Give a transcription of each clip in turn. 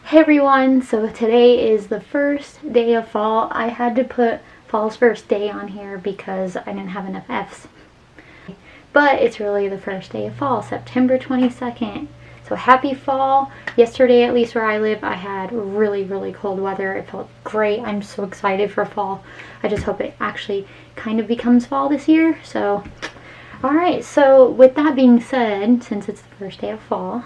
Hey everyone, so today is the first day of fall. I had to put fall's first day on here because I didn't have enough F's. But it's really the first day of fall, September 22nd. So happy fall. Yesterday, at least where I live, I had really cold weather. It felt great. I'm so excited for fall. I just hope it actually kind of becomes fall this year. So, alright, so with that being said, since it's the first day of fall,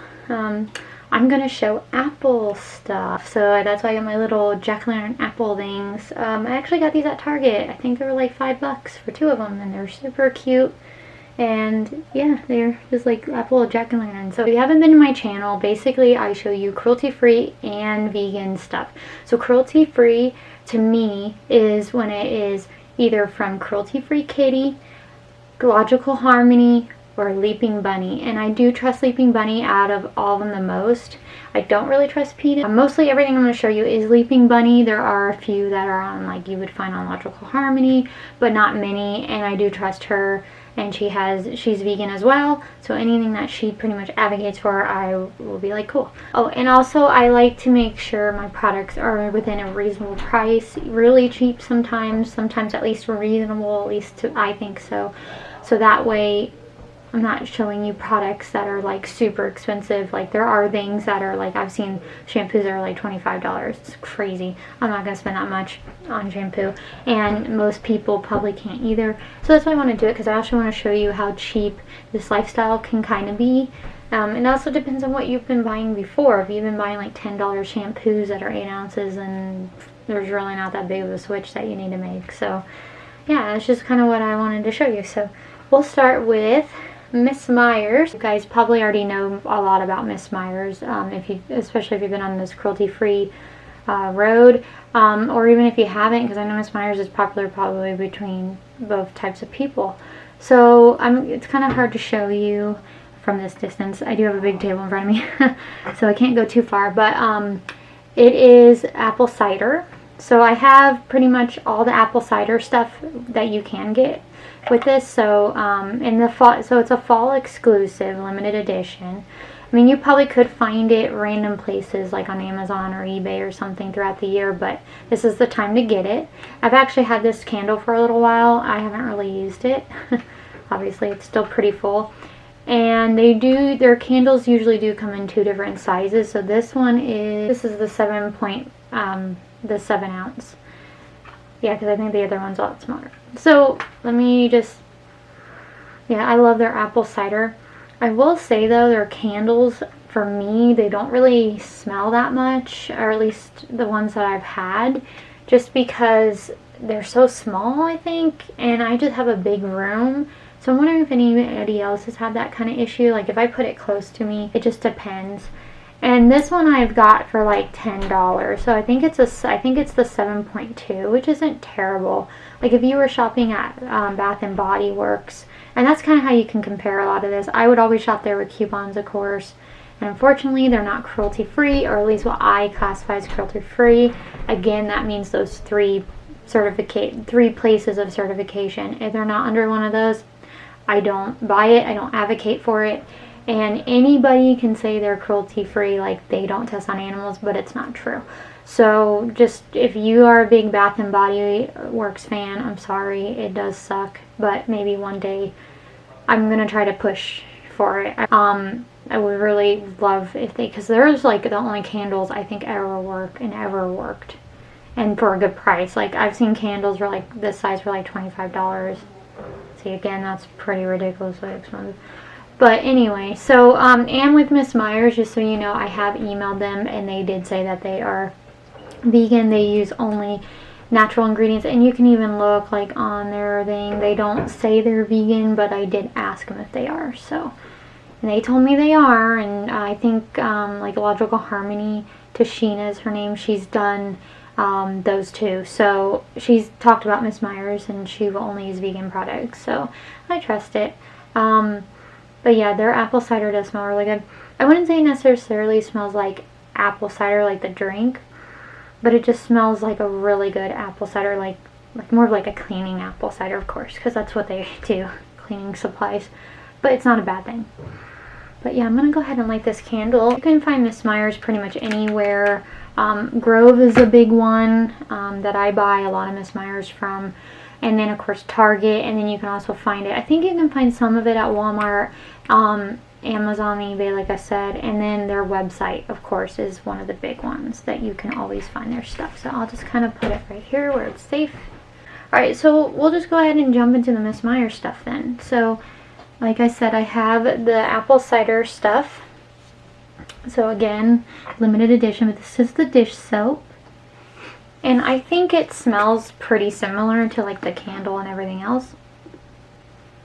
I'm gonna show apple stuff. So that's why I got my little jack-o'-lantern apple things. I actually got these at Target. I think they were like $5 for two of them, and they're super cute. And yeah, they're just like apple jack-o'-lanterns. So if you haven't been to my channel, basically I show you cruelty-free and vegan stuff. So cruelty-free to me is when it is either from Cruelty-Free Kitty, Logical Harmony, or Leaping Bunny, and I do trust Leaping Bunny out of all of them the most. I don't really trust PETA. Mostly everything I'm going to show you is Leaping Bunny. There are a few that are on, like, you would find on Logical Harmony, but not many, and I do trust her, and she's vegan as well, so anything that she pretty much advocates for, I will be like, cool. Oh, and also I like to make sure my products are within a reasonable price, really cheap sometimes at least reasonable, at least I think so. So that way I'm not showing you products that are like super expensive. Like there are things that are like, I've seen shampoos that are like $25. It's crazy. I'm not going to spend that much on shampoo, and most people probably can't either. So that's why I want to do it, because I also want to show you how cheap this lifestyle can kind of be. It also depends on what you've been buying before. If you've been buying like $10 shampoos that are 8 ounces, and there's really not that big of a switch that you need to make. So yeah, that's just kind of what I wanted to show you. So we'll start with Miss Meyer's. You guys probably already know a lot about Miss Meyer's, especially if you've been on this cruelty-free road, or even if you haven't, because I know Miss Meyer's is popular probably between both types of people. So it's kind of hard to show you from this distance. I do have a big table in front of me, so I can't go too far, but it is apple cider. So I have pretty much all the apple cider stuff that you can get with this. So in the fall, so it's a fall exclusive limited edition. I mean, you probably could find it random places like on Amazon or eBay or something throughout the year, but this is the time to get it. I've actually had this candle for a little while. I haven't really used it. Obviously it's still pretty full, and their candles usually do come in 2 different sizes. So this is the 7 ounce. Yeah, because I think the other one's a lot smaller. So let me just, yeah, I love their apple cider. I will say though, their candles, for me, they don't really smell that much, or at least the ones that I've had, just because they're so small, I think, and I just have a big room. So I'm wondering if anybody else has had that kind of issue. Like if I put it close to me, it just depends. And this one I've got for like $10. So I think it's the 7.2, which isn't terrible. Like if you were shopping at Bath and Body Works, and that's kind of how you can compare a lot of this. I would always shop there with coupons, of course. And unfortunately, they're not cruelty free, or at least what I classify as cruelty free. Again, that means those 3 places of certification. If they're not under one of those, I don't buy it. I don't advocate for it. And anybody can say they're cruelty-free, like they don't test on animals, but it's not true. So just, if you are a big Bath and Body Works fan, I'm sorry, it does suck, but maybe one day I'm going to try to push for it. I would really love if because there's like the only candles I think ever worked, and for a good price. Like I've seen candles for like this size for like $25. See, again, that's pretty ridiculously expensive. But anyway, so, and with Miss Meyer's, just so you know, I have emailed them, and they did say that they are vegan. They use only natural ingredients, and you can even look, like, on their thing. They don't say they're vegan, but I did ask them if they are, so. And they told me they are, and I think, like, Logical Harmony, Tashina is her name, she's done those too. So, she's talked about Miss Meyer's, and she will only use vegan products, so I trust it. But yeah, their apple cider does smell really good. I wouldn't say it necessarily smells like apple cider, like the drink, but it just smells like a really good apple cider, like more of like a cleaning apple cider, of course, because that's what they do, cleaning supplies. But it's not a bad thing. But yeah, I'm gonna go ahead and light this candle. You can find Miss Meyer's pretty much anywhere. Grove is a big one that I buy a lot of Miss Meyer's from. And then of course Target, and then you can also find it, I think you can find some of it at Walmart, Amazon, eBay, like I said, and then their website, of course, is one of the big ones that you can always find their stuff. So I'll just kind of put it right here where it's safe. Alright, so we'll just go ahead and jump into the Miss Meyer stuff then. So, like I said, I have the apple cider stuff. So again, limited edition, but this is the dish soap. And I think it smells pretty similar to like the candle and everything else.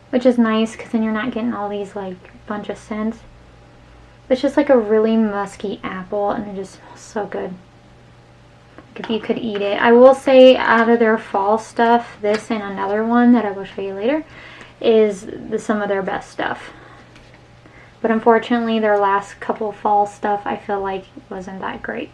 Which is nice because then you're not getting all these like bunch of scents. It's just like a really musky apple and it just smells so good. Like if you could eat it. I will say out of their fall stuff, this and another one that I will show you later is some of their best stuff. But unfortunately their last couple fall stuff I feel like wasn't that great.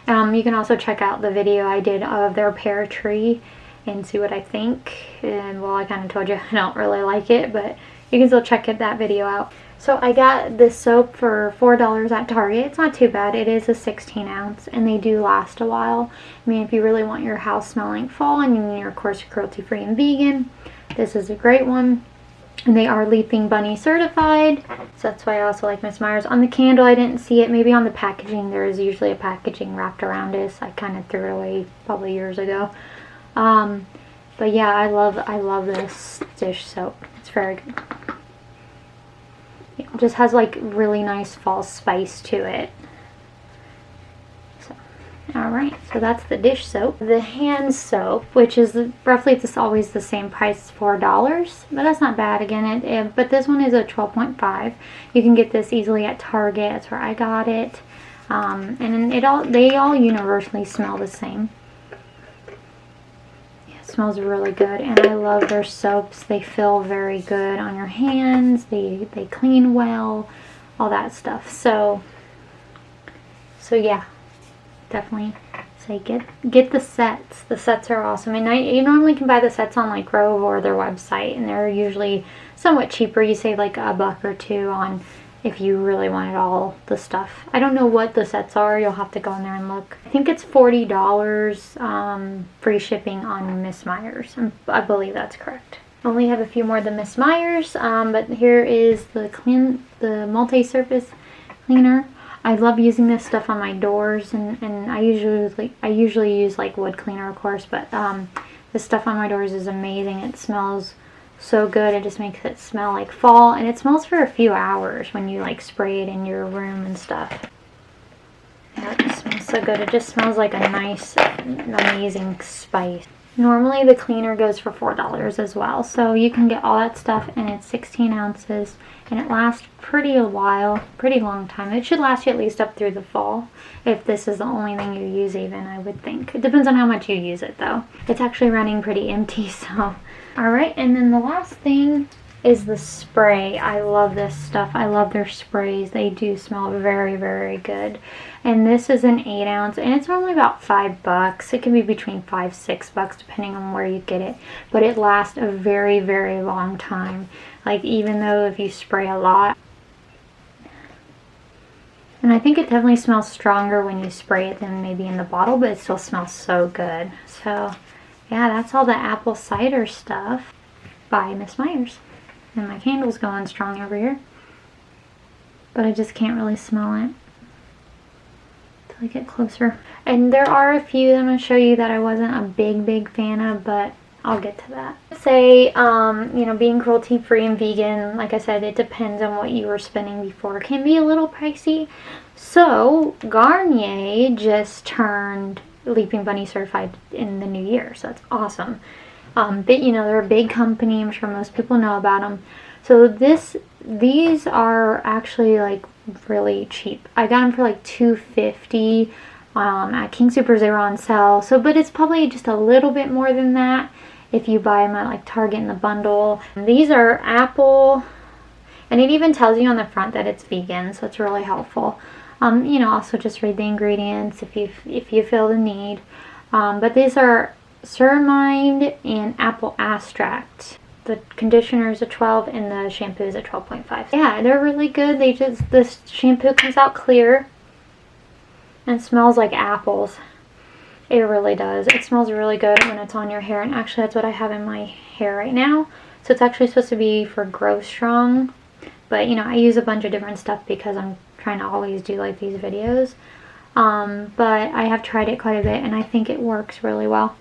You can also check out the video I did of their pear tree and see what I think. And well, I kind of told you I don't really like it, but you can still check that video out. So I got this soap for $4 at Target. It's not too bad. It is a 16 ounce and they do last a while. I mean, if you really want your house smelling fall and you're of course cruelty free and vegan, this is a great one. And they are Leaping Bunny certified. So that's why I also like Miss Meyer's. On the candle, I didn't see it. Maybe on the packaging, there is usually a packaging wrapped around it. So I kind of threw it away probably years ago. But yeah, I love this dish soap. It's very good. It just has like really nice fall spice to it. Alright, so that's the dish soap. The hand soap, which is roughly always the same price, $4, but that's not bad again. But this one is a 12.5. You can get this easily at Target. That's where I got it. And they all universally smell the same. Yeah, it smells really good, and I love their soaps. They feel very good on your hands. They clean well, all that stuff. So yeah. Definitely say get the sets. The sets are awesome. And you normally can buy the sets on like Grove or their website, and they're usually somewhat cheaper. You save like $1 or $2 on if you really wanted all the stuff. I don't know what the sets are. You'll have to go in there and look. I think it's $40 free shipping on Miss Meyer's. I believe that's correct. I only have a few more than Miss Meyer's, but here is the multi-surface cleaner. I love using this stuff on my doors, and I usually use like wood cleaner, of course, but this stuff on my doors is amazing. It smells so good. It just makes it smell like fall, and it smells for a few hours when you like spray it in your room and stuff. Yeah, it just smells so good. It just smells like a nice, amazing spice. Normally the cleaner goes for $4 as well, so you can get all that stuff, and it's 16 ounces, and it lasts pretty long time. It should last you at least up through the fall, if this is the only thing you use even, I would think. It depends on how much you use it though. It's actually running pretty empty, so. Alright, and then the last thing is the spray. I love this stuff. I love their sprays. They do smell very, very good. And this is an 8 ounce, and it's normally about $5. It can be between $5, $6 depending on where you get it. But it lasts a very, very long time. Like even though if you spray a lot. And I think it definitely smells stronger when you spray it than maybe in the bottle, but it still smells so good. So yeah, that's all the apple cider stuff by Miss Meyer's. And my candle's going strong over here, but I just can't really smell it until I get closer. And there are a few that I'm going to show you that I wasn't a big fan of, but I'll get to that. Say, you know, being cruelty free and vegan, like I said, it depends on what you were spending before. It can be a little pricey. So Garnier just turned Leaping Bunny certified in the new year, so that's awesome. But you know, they're a big company. I'm sure most people know about them. So these are actually like really cheap. I got them for like $2.50 at King Soopers. They were on sale. So, but it's probably just a little bit more than that if you buy them at like Target in the bundle. And these are apple, and it even tells you on the front that it's vegan, so it's really helpful. You know, also just read the ingredients if you feel the need. But these are Cermined and apple extract. The conditioner is a 12 and the shampoo is a 12.5. Yeah, they're really good. This shampoo comes out clear and smells like apples. It really does. It smells really good when it's on your hair, and actually that's what I have in my hair right now. So it's actually supposed to be for Grow Strong, but you know, I use a bunch of different stuff because I'm trying to always do like these videos. But I have tried it quite a bit and I think it works really well.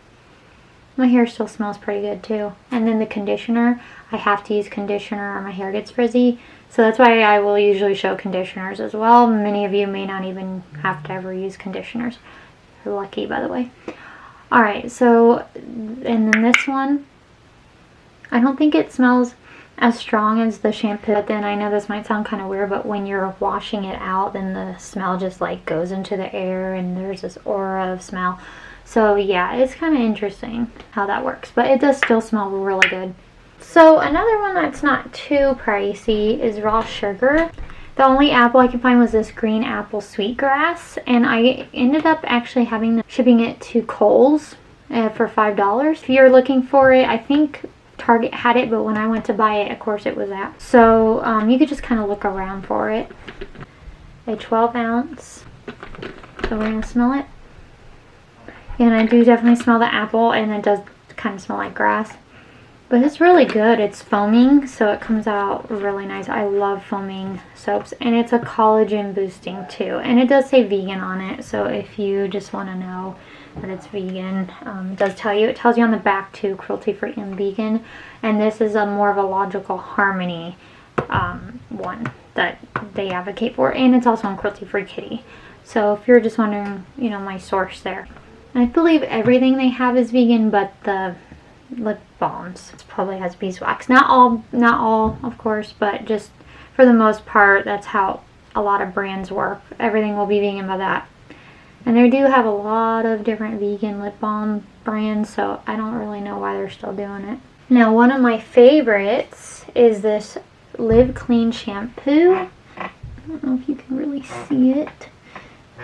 My hair still smells pretty good too. And then the conditioner, I have to use conditioner or my hair gets frizzy. So that's why I will usually show conditioners as well. Many of you may not even have to ever use conditioners. You're lucky, by the way. Alright, so, and then this one, I don't think it smells as strong as the shampoo. But then I know this might sound kind of weird, but when you're washing it out, then the smell just like goes into the air and there's this aura of smell. So yeah, it's kind of interesting how that works, but it does still smell really good. So another one that's not too pricey is raw sugar. The only apple I could find was this green apple sweetgrass, and I ended up actually shipping it to Kohl's for $5. If you're looking for it, I think Target had it, but when I went to buy it, of course it was out. So you could just kind of look around for it. A 12 ounce. So we're going to smell it. And I do definitely smell the apple, and it does kind of smell like grass. But it's really good. It's foaming, so it comes out really nice. I love foaming soaps. And it's a collagen boosting too. And it does say vegan on it, so if you just want to know that it's vegan, it does tell you. It tells you on the back too, cruelty free and vegan. And this is a more of a logical harmony one that they advocate for. And it's also on Cruelty Free Kitty. So if you're just wondering, you know, my source there. I believe everything they have is vegan, but the lip balms probably has beeswax. Not all, of course, but just for the most part, that's how a lot of brands work. Everything will be vegan by that. And they do have a lot of different vegan lip balm brands, so I don't really know why they're still doing it. Now, one of my favorites is this Live Clean shampoo. I don't know if you can really see it,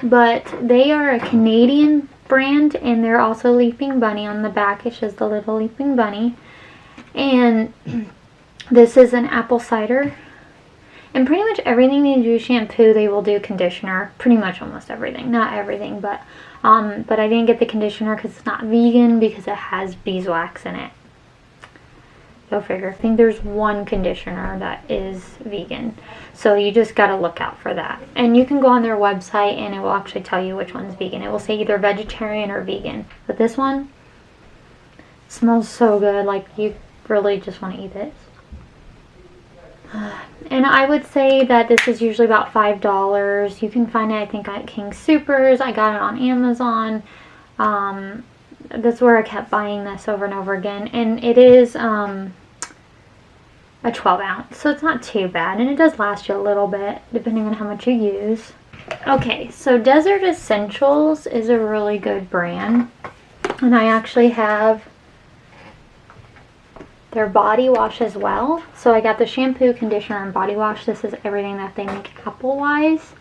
but they are a Canadian brand, and they're also Leaping Bunny on the back. It shows the little Leaping Bunny. And this is an apple cider. And pretty much everything they do shampoo, they will do conditioner. Pretty much almost everything. Not everything, but I didn't get the conditioner because it's not vegan, because it has beeswax in it. Go figure. I think there's one conditioner that is vegan. So you just gotta look out for that. And you can go on their website and it will actually tell you which one's vegan. It will say either vegetarian or vegan. But this one smells so good. Like, you really just want to eat it. And I would say that this is usually about $5. You can find it, I think, at King Soopers. I got it on Amazon. That's where I kept buying this over and over again. And it is a 12 ounce, so it's not too bad. And it does last you a little bit, depending on how much you use. Okay, so Desert Essentials is a really good brand. And I actually have their body wash as well. So I got the shampoo, conditioner, and body wash. This is everything that they make apple-wise.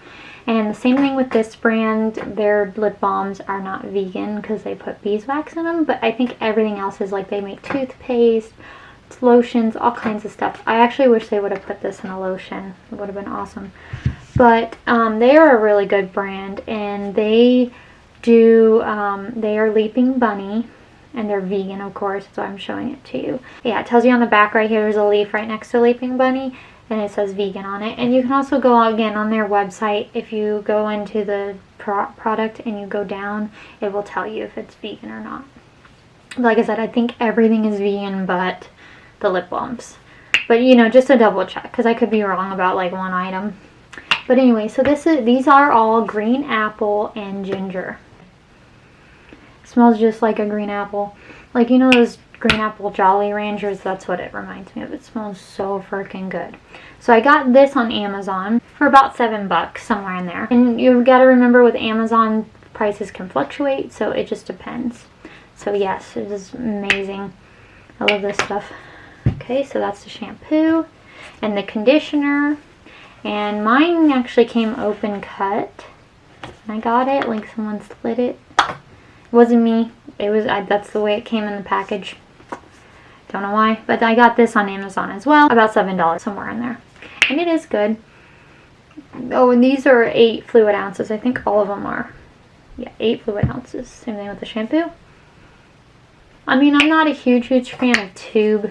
And the same thing with this brand. Their lip balms are not vegan because they put beeswax in them. But I think everything else is, like, they make toothpaste, lotions, all kinds of stuff. I actually wish they would have put this in a lotion. It would have been awesome. But they are a really good brand. And they do, they are Leaping Bunny. And they're vegan, of course, so I'm showing it to you. Yeah, it tells you on the back right here, there's a leaf right next to Leaping Bunny, and it says vegan on it. And you can also go, again, on their website. If you go into the product and you go down, it will tell you if it's vegan or not. Like I said, I think everything is vegan but the lip balms. But, you know, just to double check, because I could be wrong about, like, one item. But anyway, so these are all green apple and ginger. Smells just like a green apple. Like, you know those green apple Jolly Ranchers? That's what it reminds me of. It smells so freaking good. So I got this on Amazon for about $7, somewhere in there. And you've got to remember, with Amazon, prices can fluctuate, so it just depends. So yes, it is amazing. I love this stuff. Okay, so that's the shampoo and the conditioner. And mine actually came open cut. I got it like someone slid it. Wasn't me. It was that's the way it came in the package. Don't know why, but I got this on Amazon as well. About $7, somewhere in there. And it is good. Oh, and these are 8 fluid ounces. I think all of them are. Yeah, 8 fluid ounces. Same thing with the shampoo. I mean, I'm not a huge fan of tube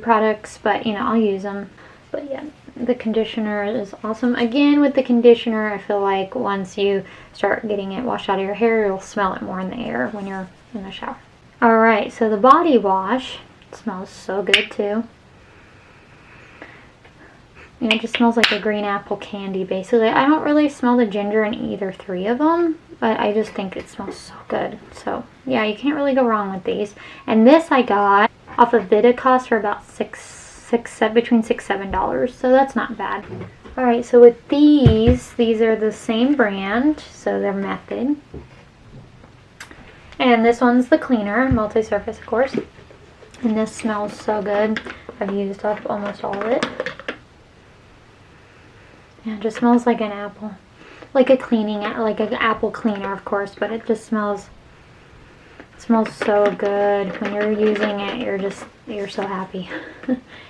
products, but you know, I'll use them. But yeah, the conditioner is awesome. Again, with the conditioner, I feel like once you start getting it washed out of your hair, you'll smell it more in the air when you're in the shower. Alright, so the body wash smells so good too. And it just smells like a green apple candy, basically. I don't really smell the ginger in either 3 of them, but I just think it smells so good. So, yeah, you can't really go wrong with these. And this I got off of Vinegar for about between $6 and $7, so that's not bad. Alright, so with these are the same brand, so they're Method. And this one's the cleaner, multi-surface, of course. And this smells so good. I've used up almost all of it. Yeah, it just smells like an apple. Like an apple cleaner, of course, but it just smells so good. When you're using it, you're so happy.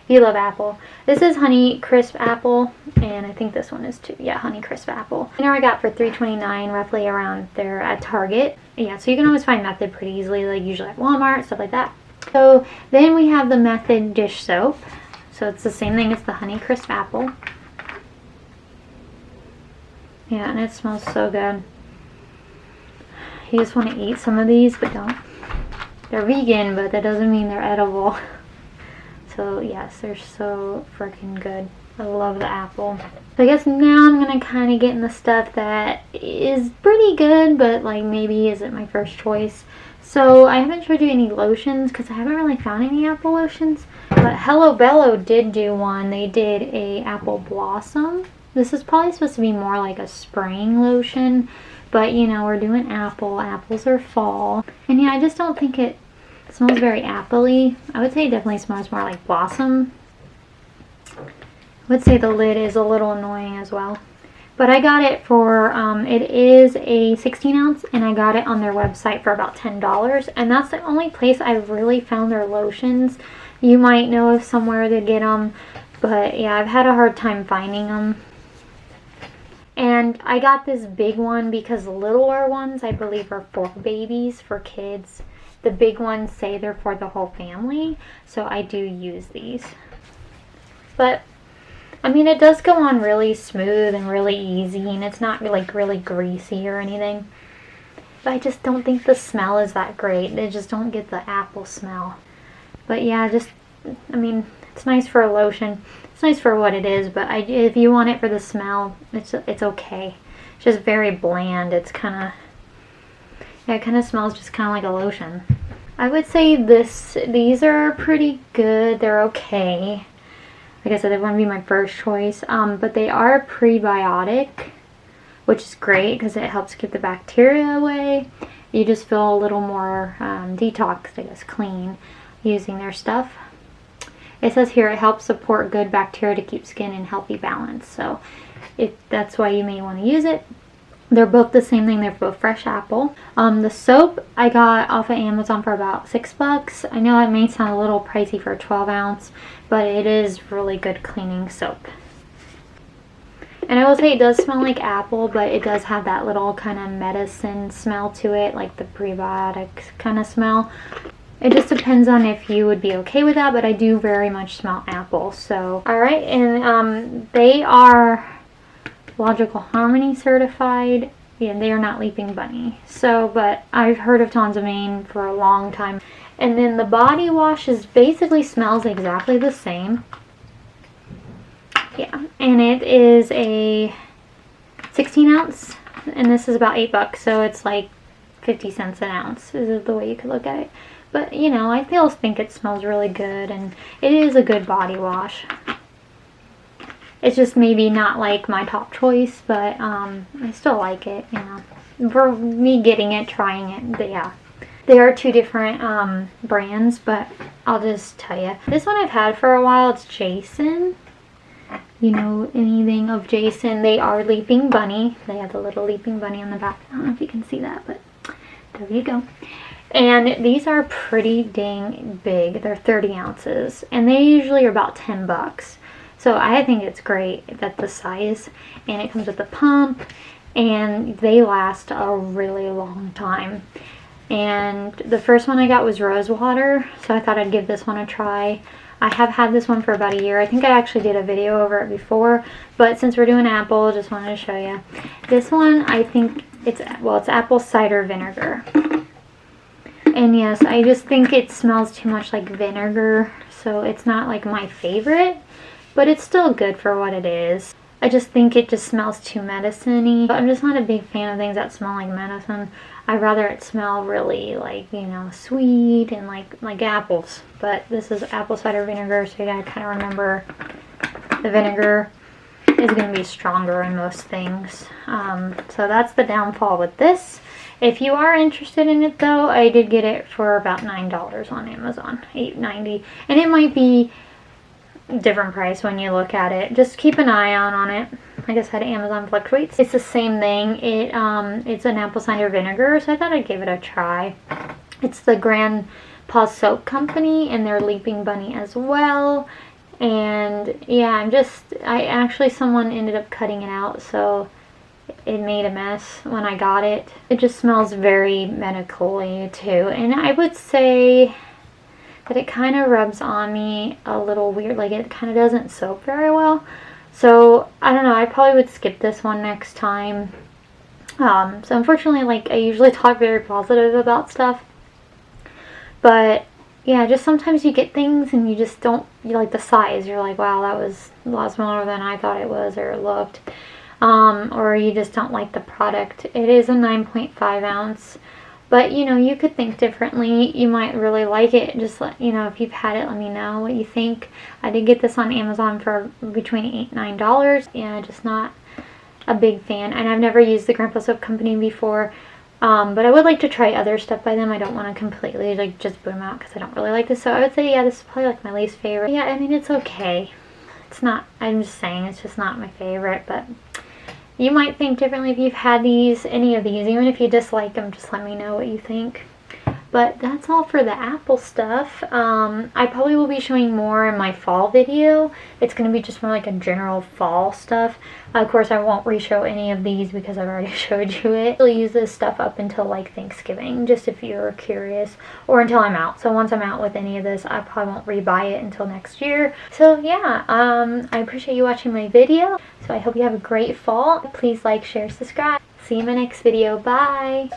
You love apple. This is Honey Crisp Apple, and I think this one is too. Yeah, Honey Crisp Apple. I got for $3.29, roughly around there at Target. Yeah, so you can always find Method pretty easily, like usually at Walmart, stuff like that. So then we have the Method dish soap. So it's the same thing as the Honey Crisp Apple. Yeah, and it smells so good. You just want to eat some of these, but don't. They're vegan, but that doesn't mean they're edible. So yes, they're so freaking good. I love the apple. So I guess now I'm going to kind of get in the stuff that is pretty good, but like maybe isn't my first choice. So I haven't showed you any lotions because I haven't really found any apple lotions. But Hello Bello did do one. They did a apple blossom. This is probably supposed to be more like a spraying lotion. But you know, we're doing apple. Apples are fall. And yeah, I just don't think it smells very apple-y. I would say it definitely smells more like blossom. I would say the lid is a little annoying as well. But I got it for, it is a 16 ounce and I got it on their website for about $10. And that's the only place I've really found their lotions. You might know of somewhere to get them. But yeah, I've had a hard time finding them. And I got this big one because the littler ones I believe are for babies, for kids. The big ones say they're for the whole family. So I do use these. But I mean, it does go on really smooth and really easy, and it's not like really greasy or anything. But I just don't think the smell is that great. They just don't get the apple smell. But yeah, I mean, it's nice for a lotion. It's nice for what it is, but if you want it for the smell, it's okay. It's just very bland. It's kind of, yeah, it kind of smells just kind of like a lotion. I would say these are pretty good. They're okay. Like I said, they wouldn't be my first choice, but they are prebiotic, which is great because it helps keep the bacteria away. You just feel a little more detoxed, I guess, clean using their stuff. It says here it helps support good bacteria to keep skin in healthy balance. So that's why you may want to use it. They're both the same thing. They're both fresh apple. The soap I got off of Amazon for about $6. I know it may sound a little pricey for a 12 ounce, but it is really good cleaning soap. And I will say it does smell like apple, but it does have that little kind of medicine smell to it, like the prebiotic kind of smell. It just depends on if you would be okay with that, but I do very much smell apple. So, alright, and they are Logical Harmony certified. Yeah, they are not Leaping Bunny. So, but I've heard of Tons of Maine for a long time. And then the body wash basically smells exactly the same. Yeah, and it is a 16 ounce, and this is about $8, so it's like 50 cents an ounce is the way you could look at it. But, you know, I still think it smells really good, and it is a good body wash. It's just maybe not like my top choice, but I still like it, you know. For me getting it, trying it, but yeah. They are two different brands, but I'll just tell you. This one I've had for a while. It's Jason. You know anything of Jason? They are Leaping Bunny. They have the little Leaping Bunny on the back. I don't know if you can see that, but there you go. And these are pretty dang big. They're 30 ounces. And they usually are about $10. So I think it's great that the size. And it comes with a pump. And they last a really long time. And the first one I got was rose water. So I thought I'd give this one a try. I have had this one for about a year. I think I actually did a video over it before. But since we're doing apple, just wanted to show you. This one, I think it's apple cider vinegar. And yes, I just think it smells too much like vinegar. So it's not like my favorite. But it's still good for what it is. I just think it just smells too medicine-y. I'm just not a big fan of things that smell like medicine. I'd rather it smell really like, you know, sweet and like apples. But this is apple cider vinegar, so you gotta kind of remember the vinegar is going to be stronger in most things. So that's the downfall with this. If you are interested in it though, I did get it for about $9 on Amazon, $8.90. And it might be different price when you look at it. Just keep an eye on it. Like I said, Amazon fluctuates. It's the same thing. It's an apple cider vinegar, so I thought I'd give it a try. It's the Grandpa Soap Company, and they're Leaping Bunny as well. And yeah, someone ended up cutting it out, so it made a mess when I got it. It just smells very medical-y too, and I would say that it kind of rubs on me a little weird, like it kind of doesn't soap very well. So I don't know, I probably would skip this one next time. So unfortunately, like, I usually talk very positive about stuff, but yeah, just sometimes you get things and you just don't, you like the size, you're like, wow, that was a lot smaller than I thought it was or it looked. Or you just don't like the product. It is a 9.5 ounce. But, you know, you could think differently. You might really like it. Just, you know, if you've had it, let me know what you think. I did get this on Amazon for between $8 and $9. Yeah, just not a big fan. And I've never used the Grandpa Soap Company before. But I would like to try other stuff by them. I don't want to completely, like, just boot them out because I don't really like this. So I would say, yeah, this is probably, like, my least favorite. Yeah, I mean, it's okay. It's not, I'm just saying, it's just not my favorite. But you might think differently if you've had any of these. Even if you dislike them, just let me know what you think. But that's all for the apple stuff. I probably will be showing more in my fall video. It's going to be just more like a general fall stuff. Of course, I won't re-show any of these because I've already showed you it. I'll use this stuff up until like Thanksgiving, just if you're curious, or until I'm out. So once I'm out with any of this, I probably won't re-buy it until next year. So yeah, I appreciate you watching my video. So I hope you have a great fall. Please like, share, subscribe. See you in my next video. Bye!